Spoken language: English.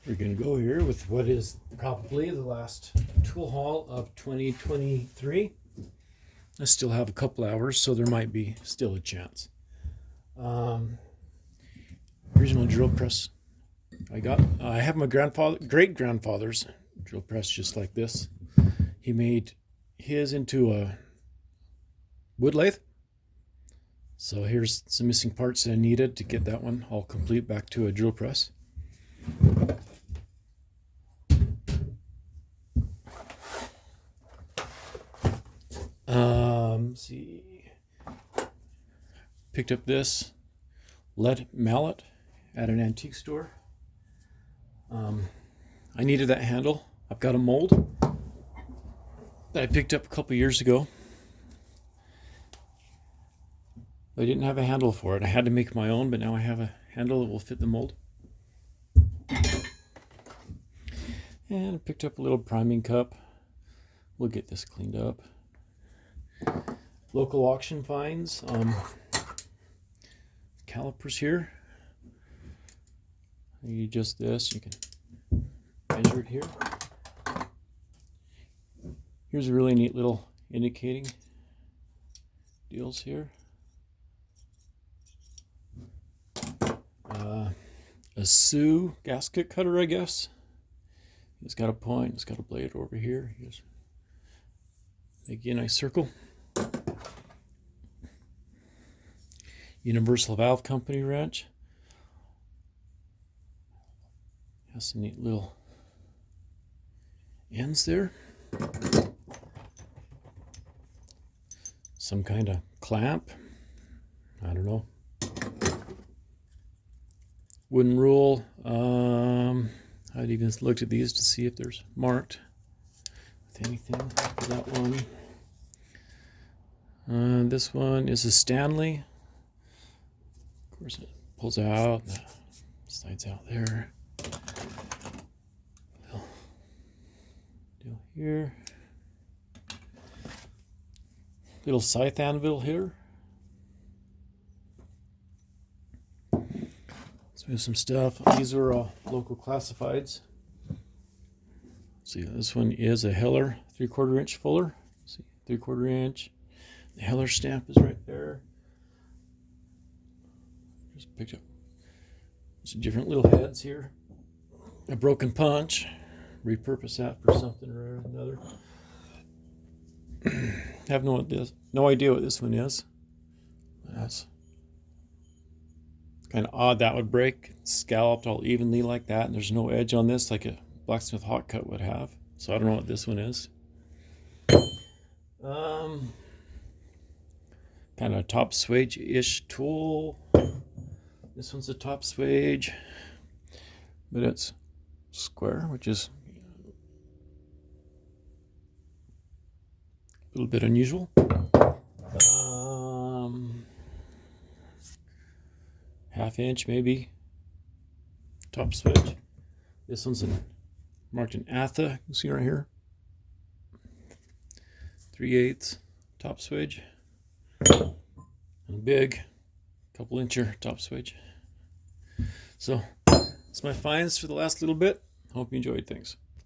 We're going to go here with what is probably the last tool haul of 2023. I still have a couple hours, so there might be still a chance. Original drill press I have my great grandfather's drill press just like this. He made his into a wood lathe. So here's some missing parts that I needed to get that one all complete back to a drill press. Let's see. Picked up this lead mallet at an antique store. I needed that handle. I've got a mold that I picked up a couple years ago. I didn't have a handle for it. I had to make my own, but now I have a handle that will fit the mold. And I picked up a little priming cup. We'll get this cleaned up. Local auction finds. Calipers here. You just this, you can measure it here. Here's a really neat little indicating deals here. A Sioux gasket cutter, I guess. It's got a point, it's got a blade over here. Here's again, a nice circle. Universal Valve Company wrench. Has some neat little ends there. Some kind of clamp. I don't know. Wooden rule. I'd even looked at these to see if there's marked with anything. That one. This one is a Stanley. Of course, it pulls out. The slides out there. Deal here. Little scythe anvil here. So we have some stuff. These are local classifieds. See, this one is a Heller 3/4 inch fuller. See, 3/4 inch. The Heller stamp is right there. Just picked up some different little heads here. A broken punch. Repurpose that for something or another. Have no idea what this one is. That's kind of odd. That would break, scalloped all evenly like that, and there's no edge on this like a blacksmith hot cut would have. So I don't know what this one is. Kind of a top swage-ish tool. This one's a top swage, but it's square, which is a little bit unusual. Half inch maybe top switch. This one's marked in Atha. You can see right here. 3/8 top switch. And a big couple incher top switch. So that's my finds for the last little bit. Hope you enjoyed things.